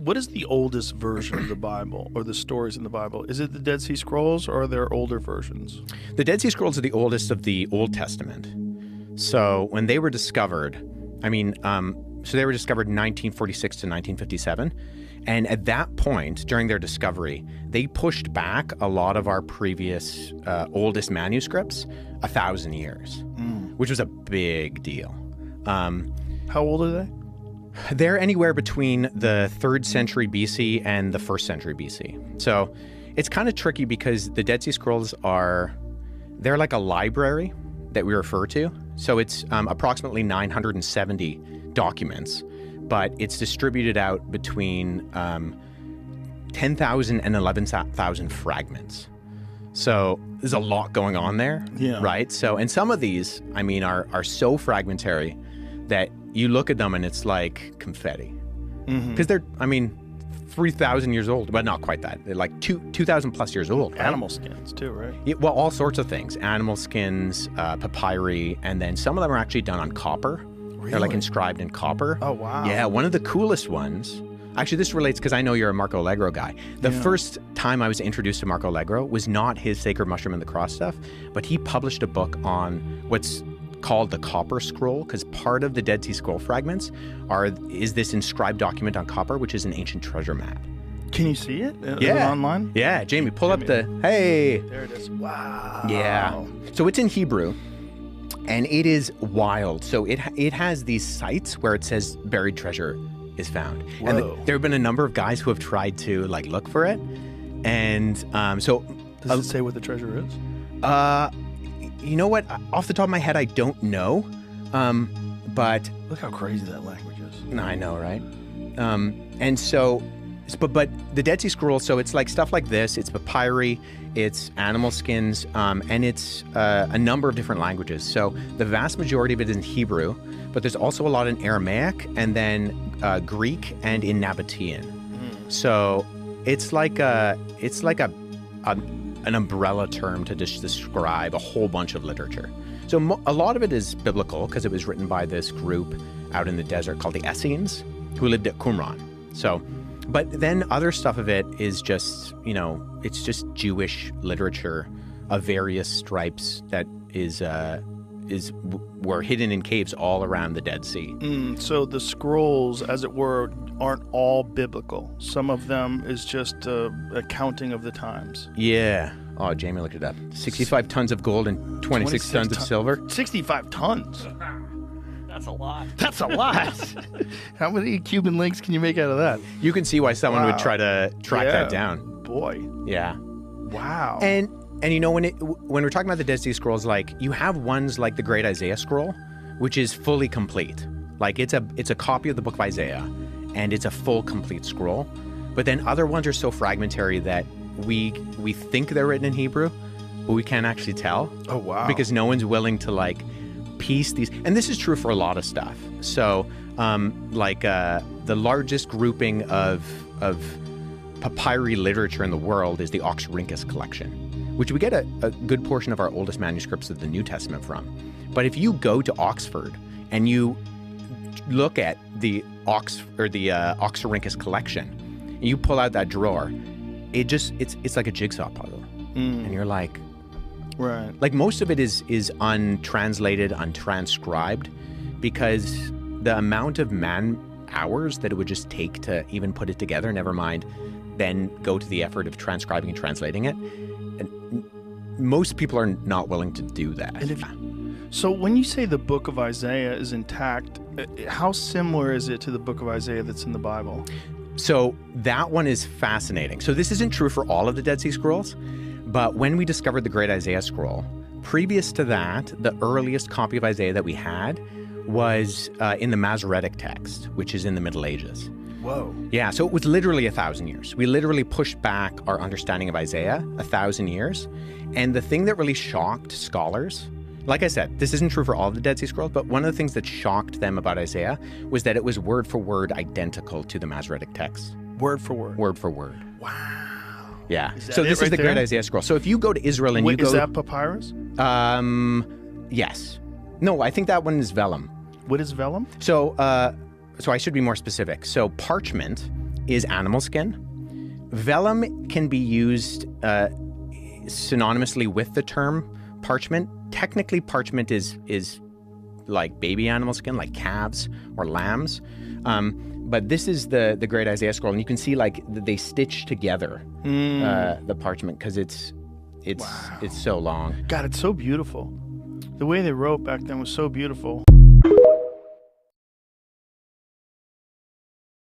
What is the oldest version of the Bible or the stories in the Bible? Is it the Dead Sea Scrolls or are there older versions? The Dead Sea Scrolls are the oldest of the Old Testament. So when they were discovered, so they were discovered in 1946 to 1957. And at that point, during their discovery, they pushed back a lot of our previous oldest manuscripts 1,000 years, which was a big deal. How old are they? They're anywhere between the 3rd century BC and the 1st century BC. So it's kind of tricky because the Dead Sea Scrolls they're like a library that we refer to. So it's approximately 970 documents, but it's distributed out between 10,000 and 11,000 fragments. So there's a lot going on there, right? So, and some of these, are so fragmentary that you look at them and it's like confetti. Because they're, 3,000 years old, but not quite that. They're like 2,000 plus years old. Right? Animal skins too, right? Yeah, well, all sorts of things. Animal skins, papyri, and then some of them are actually done on copper. Really? They're like inscribed in copper. Oh, wow. Yeah, one of the coolest ones. Actually, this relates because I know you're a Marco Allegro guy. The first time I was introduced to Marco Allegro was not his Sacred Mushroom and the Cross stuff, but he published a book on what's called the Copper Scroll, because part of the Dead Sea Scroll fragments is this inscribed document on copper, which is an ancient treasure map. Can you see it? Is it Yeah. online? Yeah, Jamie, pull up the, hey. There it is. Wow. Yeah. So it's in Hebrew, and it is wild. So it has these sites where it says buried treasure is found. Whoa. And there have been a number of guys who have tried to look for it. And so Does it say what the treasure is? you know what? Off the top of my head, I don't know. But Look how crazy that language is. I know, right? And so, but the Dead Sea Scrolls, so it's like stuff like this. It's papyri, it's animal skins, and it's a number of different languages. So the vast majority of it is in Hebrew, but there's also a lot in Aramaic and then Greek and in Nabatean. So it's like an umbrella term to just describe a whole bunch of literature. So a lot of it is biblical because it was written by this group out in the desert called the Essenes who lived at Qumran. So, but then other stuff of it is just, it's just Jewish literature of various stripes that were hidden in caves all around the Dead Sea. So the scrolls, as it were, aren't all biblical. Some of them is just a counting of the times. Yeah. Oh, Jamie looked it up. 65 tons of gold and 26 tons of silver. 65 tons. That's a lot. That's a lot. How many Cuban links can you make out of that? You can see why someone would try to track Yeah. that down. Boy. Yeah. Wow. And when we're talking about the Dead Sea Scrolls, you have ones like the Great Isaiah Scroll, which is fully complete. It's a copy of the book of Isaiah, and it's a full complete scroll. But then other ones are so fragmentary that we think they're written in Hebrew, but we can't actually tell. Oh, wow. Because no one's willing to piece these. And this is true for a lot of stuff. So the largest grouping of papyri literature in the world is the Oxyrhynchus collection, which we get a good portion of our oldest manuscripts of the New Testament from. But if you go to Oxford and you look at the Oxyrhynchus collection, and you pull out that drawer, it's like a jigsaw puzzle, and you're like, right. Most of it is untranslated, untranscribed, because the amount of man hours that it would just take to even put it together, never mind then go to the effort of transcribing and translating it. And most people are not willing to do that. So when you say the book of Isaiah is intact, how similar is it to the book of Isaiah that's in the Bible? So that one is fascinating. So this isn't true for all of the Dead Sea Scrolls, but when we discovered the Great Isaiah Scroll, previous to that, the earliest copy of Isaiah that we had was in the Masoretic text, which is in the Middle Ages. Whoa. Yeah, so it was literally 1,000 years. We literally pushed back our understanding of Isaiah 1,000 years. And the thing that really shocked scholars, like I said, this isn't true for all of the Dead Sea Scrolls, but one of the things that shocked them about Isaiah was that it was word for word identical to the Masoretic text. Word for word. Word for word. Wow. Yeah. Is that So it this right is the there? Great Isaiah Scroll. So if you go to Israel and Wait, you go... is that papyrus? Yes. No, I think that one is vellum. What is vellum? So I should be more specific. So parchment is animal skin. Vellum can be used synonymously with the term parchment. Technically, parchment is like baby animal skin, like calves or lambs. But this is the Great Isaiah Scroll, and you can see like they stitch together the parchment because it's so long. God, it's so beautiful. The way they wrote back then was so beautiful.